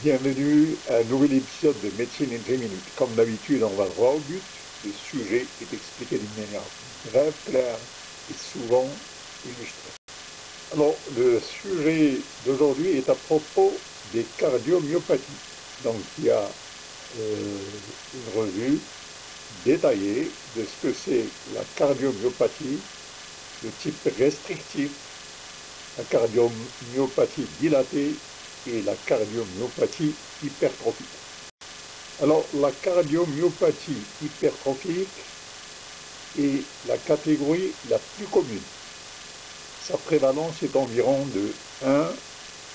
Bienvenue à un nouvel épisode de Médecine en 10 minutes. Comme d'habitude, on va droit au but. Le sujet est expliqué d'une manière brève, claire et souvent illustrée. Alors, le sujet d'aujourd'hui est à propos des cardiomyopathies. Donc, il y a une revue détaillée de ce que c'est la cardiomyopathie, le type restrictif, la cardiomyopathie dilatée et la cardiomyopathie hypertrophique. Alors, la cardiomyopathie hypertrophique est la catégorie la plus commune. Sa prévalence est environ de 1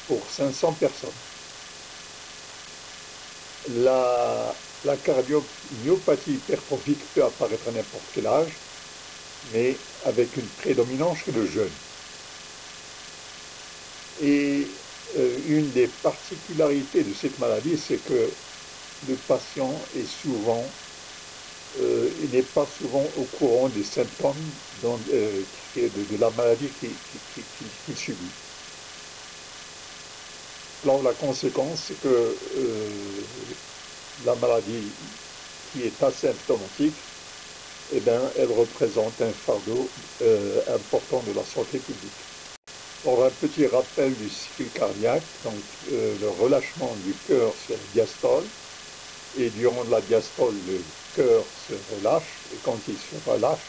pour 500 personnes. La cardiomyopathie hypertrophique peut apparaître à n'importe quel âge, mais avec une prédominance chez le jeune. Et une des particularités de cette maladie, c'est que le patient n'est pas souvent au courant des symptômes de la maladie qu'il subit. Alors la conséquence, c'est que la maladie qui est asymptomatique, eh bien, elle représente un fardeau important de la santé publique. On a un petit rappel du cycle cardiaque, donc le relâchement du cœur sur la diastole, et durant la diastole, le cœur se relâche, et quand il se relâche,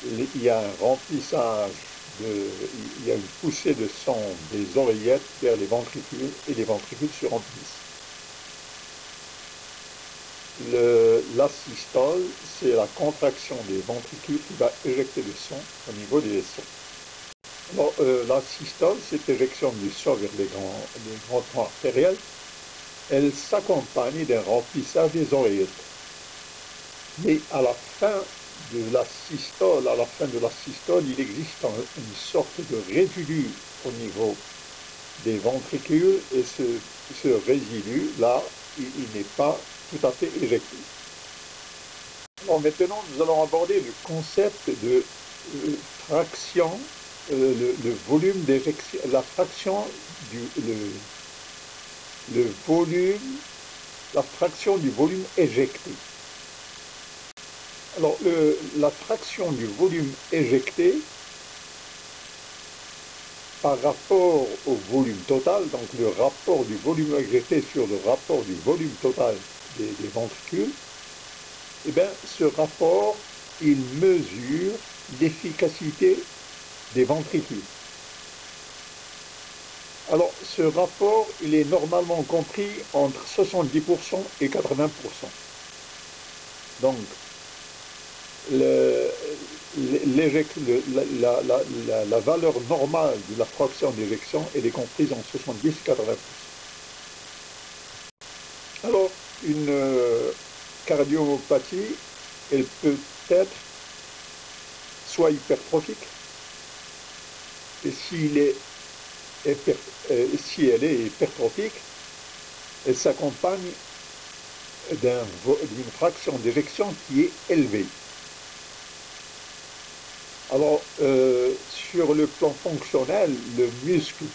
il y a un remplissage, il y a une poussée de sang des oreillettes vers les ventricules, et les ventricules se remplissent. L'asystole, c'est la contraction des ventricules qui va éjecter le sang au niveau des aissons. Alors, la systole, cette éjection du sang vers les grands troncs artériels, elle s'accompagne d'un remplissage des oreillettes. Mais à la fin de la systole, il existe une sorte de résidu au niveau des ventricules, et ce résidu-là, il n'est pas tout à fait éjecté. Alors maintenant, nous allons aborder le concept de fraction. Le volume d'éjection, la fraction du volume éjecté. Alors, la fraction du volume éjecté par rapport au volume total, donc le rapport du volume éjecté sur le rapport du volume total des ventricules, eh bien, ce rapport, il mesure l'efficacité des ventricules. Alors, ce rapport, il est normalement compris entre 70% et 80%. Donc, la valeur normale de la fraction d'éjection, elle est comprise en 70 et 80%. Alors, une cardiomyopathie, elle peut être soit hypertrophique, et si elle est hypertrophique, elle s'accompagne d'une fraction d'éjection qui est élevée. Alors, sur le plan fonctionnel, le muscle,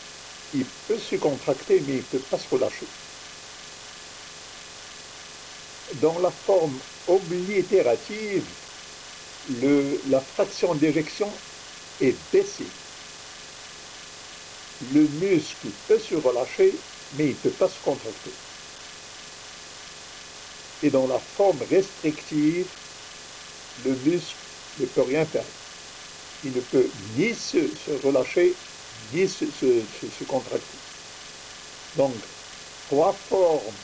il peut se contracter, mais il ne peut pas se relâcher. Dans la forme oblitérative, la fraction d'éjection est baissée. Le muscle peut se relâcher, mais il ne peut pas se contracter. Et dans la forme restrictive, le muscle ne peut rien faire. Il ne peut ni se relâcher, ni se contracter. Donc, 3 formes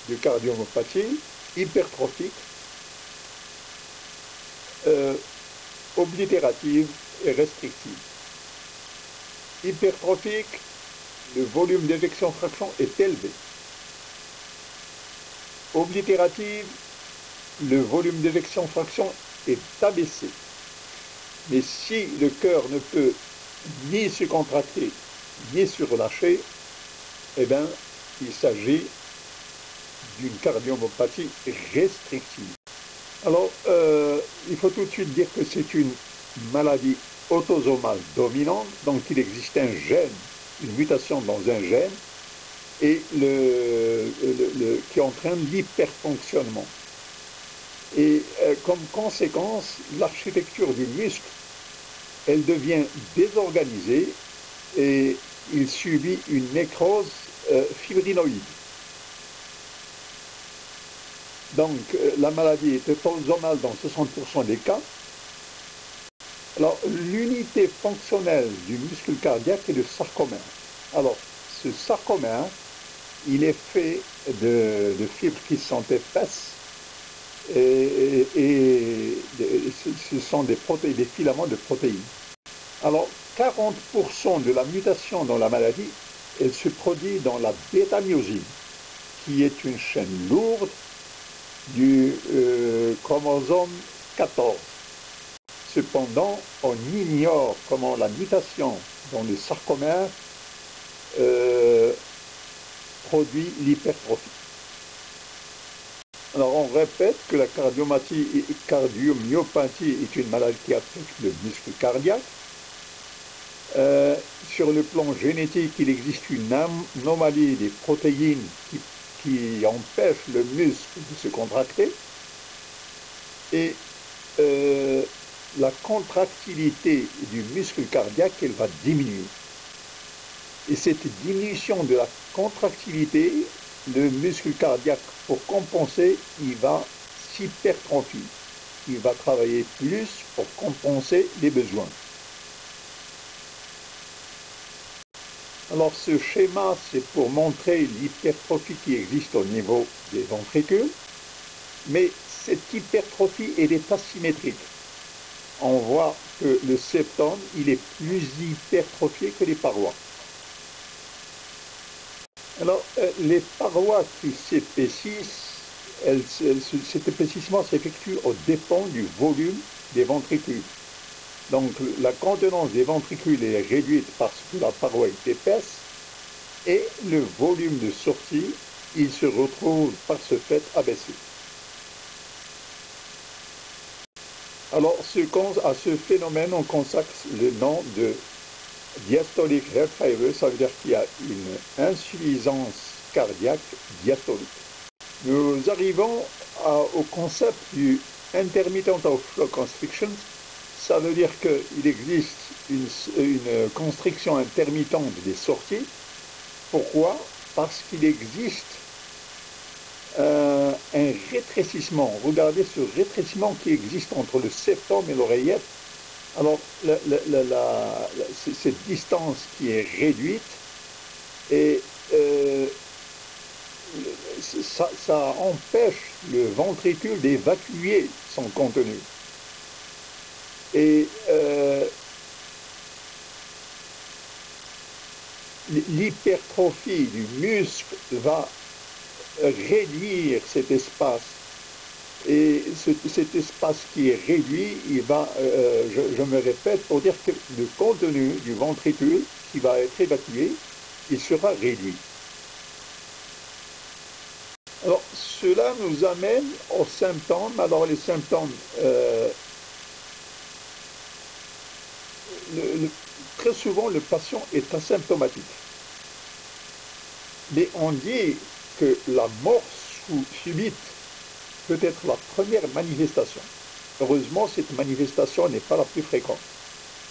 de cardiomyopathie: hypertrophique, oblitérative et restrictive. Hypertrophique, le volume d'éjection fraction est élevé. Oblitérative, le volume d'éjection fraction est abaissé. Mais si le cœur ne peut ni se contracter, ni se relâcher, eh bien, il s'agit d'une cardiomyopathie restrictive. Alors, il faut tout de suite dire que c'est une maladie autosomale dominante, donc il existe un gène, une mutation dans un gène et qui entraîne l'hyperfonctionnement. Et comme conséquence, l'architecture du muscle, elle devient désorganisée et il subit une nécrose fibrinoïde. Donc la maladie est autosomale dans 60% des cas. Alors l'unité fonctionnelle du muscle cardiaque est le sarcomère. Alors ce sarcomère, il est fait de fibres qui sont épaisses et ce sont des filaments de protéines. Alors 40% de la mutation dans la maladie, elle se produit dans la bêta-myosine, qui est une chaîne lourde du chromosome 14. Cependant, on ignore comment la mutation dans le sarcomère produit l'hypertrophie. Alors on répète que la cardiomyopathie est une maladie qui affecte le muscle cardiaque. Sur le plan génétique, il existe une anomalie des protéines qui empêche le muscle de se contracter. Et la contractilité du muscle cardiaque, elle va diminuer. Et cette diminution de la contractilité, le muscle cardiaque, pour compenser, il va s'hypertrophier. Il va travailler plus pour compenser les besoins. Alors ce schéma, c'est pour montrer l'hypertrophie qui existe au niveau des ventricules, mais cette hypertrophie, elle est asymétrique. On voit que le septum, il est plus hypertrophié que les parois. Alors, les parois qui s'épaississent, cet épaississement s'effectue aux dépens du volume des ventricules. Donc, la contenance des ventricules est réduite parce que la paroi est épaisse et le volume de sortie, il se retrouve par ce fait abaissé. Alors, à ce phénomène, on consacre le nom de diastolic heart failure, ça veut dire qu'il y a une insuffisance cardiaque diastolique. Nous arrivons au concept du intermittent outflow constriction. Ça veut dire qu'il existe une constriction intermittente des sorties. Pourquoi? Parce qu'il existe un rétrécissement. Regardez ce rétrécissement qui existe entre le septum et l'oreillette. Alors, cette distance qui est réduite, et ça empêche le ventricule d'évacuer son contenu. Et l'hypertrophie du muscle va réduire cet espace. Et cet espace qui est réduit, il va, je me répète, pour dire que le contenu du ventricule qui va être évacué, il sera réduit. Alors, cela nous amène aux symptômes. Alors, les symptômes, très souvent, le patient est asymptomatique. Mais on dit que la mort subite peut être la première manifestation. Heureusement, cette manifestation n'est pas la plus fréquente.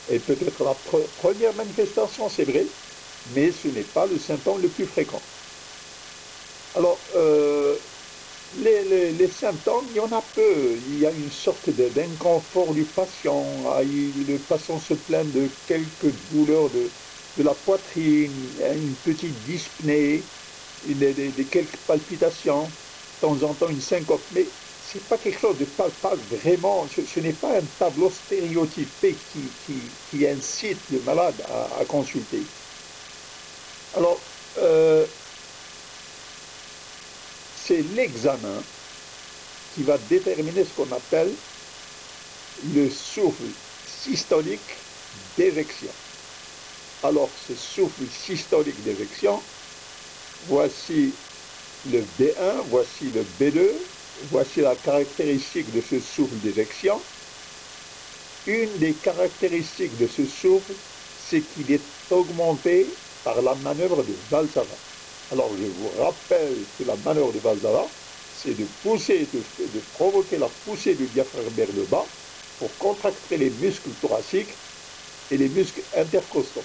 Et peut-être la première manifestation, c'est vrai, mais ce n'est pas le symptôme le plus fréquent. Alors, les symptômes, il y en a peu. Il y a une sorte d'inconfort du patient. Le patient se plaint de quelques douleurs de la poitrine, une petite dyspnée, quelques palpitations, de temps en temps une syncope. Mais ce n'est pas quelque chose de palpable, vraiment. Ce n'est pas un tableau stéréotypé qui incite le malade à consulter. Alors, c'est l'examen qui va déterminer ce qu'on appelle le souffle systolique d'éjection. Alors, ce souffle systolique d'éjection, voici le B1, voici le B2, voici la caractéristique de ce souffle d'éjection. Une des caractéristiques de ce souffle, c'est qu'il est augmenté par la manœuvre de Valsalva. Alors je vous rappelle que la manœuvre de Valsalva, c'est de pousser, de provoquer la poussée du diaphragme vers le bas pour contracter les muscles thoraciques et les muscles intercostaux.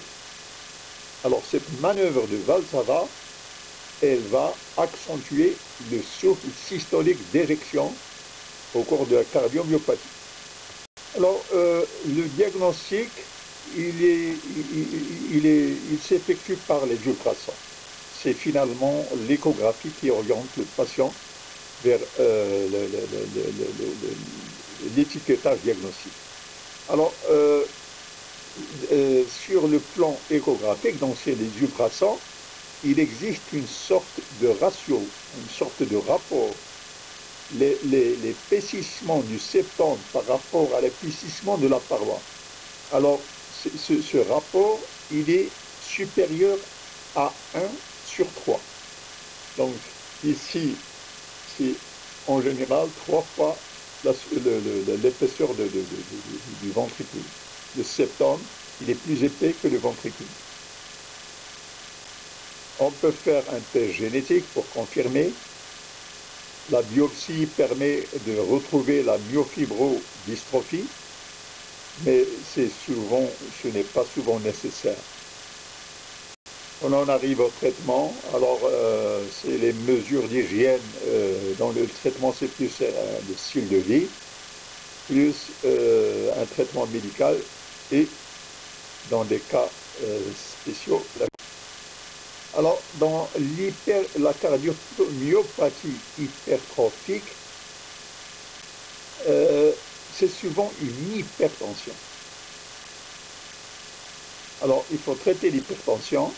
Alors cette manœuvre de Valsalva, elle va accentuer le souffle systolique d'éjection au cours de la cardiomyopathie. Alors le diagnostic, il s'effectue par les ultrasons. C'est finalement l'échographie qui oriente le patient vers l'étiquetage diagnostique. Alors, sur le plan échographique, donc c'est les ultrasons, il existe une sorte de ratio, une sorte de rapport. L'épaississement du septum par rapport à l'épaississement de la paroi. Alors, ce rapport, il est supérieur à 1/3. Donc, ici, c'est en général 3 fois l'épaisseur du ventricule. Le septum, il est plus épais que le ventricule. On peut faire un test génétique pour confirmer. La biopsie permet de retrouver la myofibrодystrophie, mais ce n'est pas souvent nécessaire. On en arrive au traitement. Alors, c'est les mesures d'hygiène. Dans le traitement, c'est plus le style de vie, plus un traitement médical et, dans des cas spéciaux, alors, dans la cardiomyopathie hypertrophique, c'est souvent une hypertension. Alors, il faut traiter l'hypertension.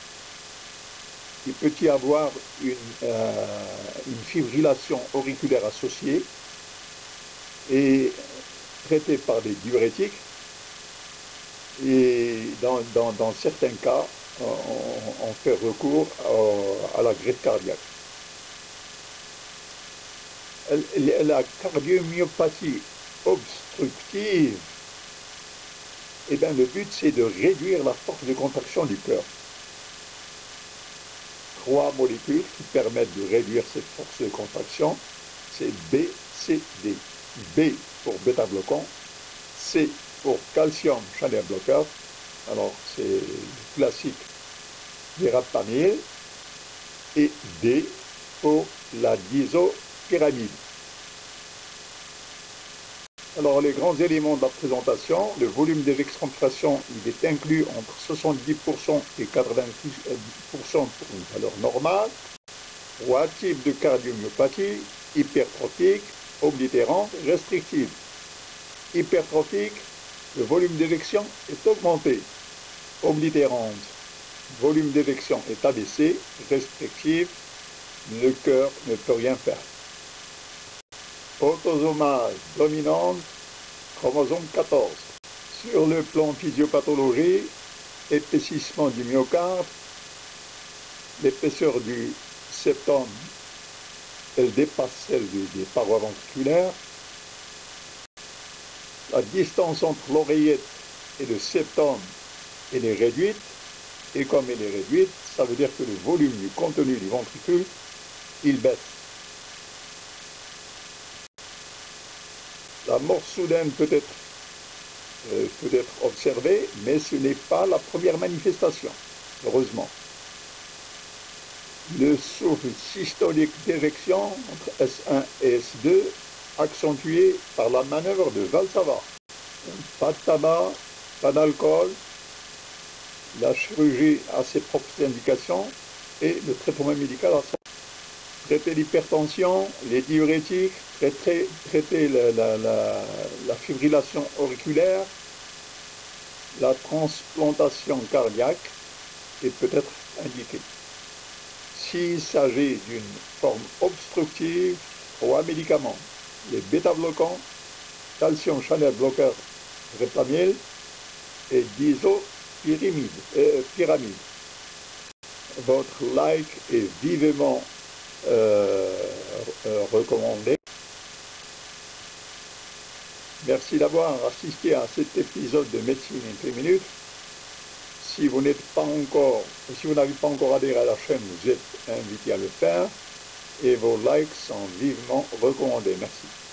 Il peut y avoir une fibrillation auriculaire associée et traitée par des diurétiques. Et dans certains cas, on fait recours à la greffe cardiaque. La cardiomyopathie obstructive, eh bien, le but c'est de réduire la force de contraction du cœur. 3 molécules qui permettent de réduire cette force de contraction, c'est B, C, D. B pour bêta-bloquant, C pour calcium channel blocker. Alors, c'est classique verapamil, et D pour la disopyramide. Alors, les grands éléments de la présentation, le volume d'éjection de pression, il est inclus entre 70% et 90% pour une valeur normale. 3 types de cardiomyopathie, hypertrophique, oblitérante, restrictive. Hypertrophique, le volume d'éjection est augmenté. Oblitérante, volume d'éjection est abaissé. Restrictive, le cœur ne peut rien faire. Autosomale dominante, chromosome 14. Sur le plan physiopathologie, épaississement du myocarde, l'épaisseur du septum, elle dépasse celle des parois ventriculaires. La distance entre l'oreillette et le septum, elle est réduite. Et comme elle est réduite, ça veut dire que le volume du contenu du ventricule, il baisse. La mort soudaine peut être observée, mais ce n'est pas la première manifestation, heureusement. Le souffle systolique d'éjection entre S1 et S2, accentué par la manœuvre de Valsalva. Pas de tabac, pas d'alcool, la chirurgie a ses propres indications et le traitement médical a sa. Traiter l'hypertension, les diurétiques, traiter la fibrillation auriculaire, la transplantation cardiaque est peut-être indiquée. S'il s'agit d'une forme obstructive, 3 médicaments, les bêta-bloquants, calcium channel blocker verapamil et disopyramide. Votre like est vivement recommandé. Merci d'avoir assisté à cet épisode de Médecine en 3 minutes. si vous n'êtes pas encore, si vous n'avez pas encore adhéré à la chaîne, vous êtes invité à le faire et vos likes sont vivement recommandés. Merci.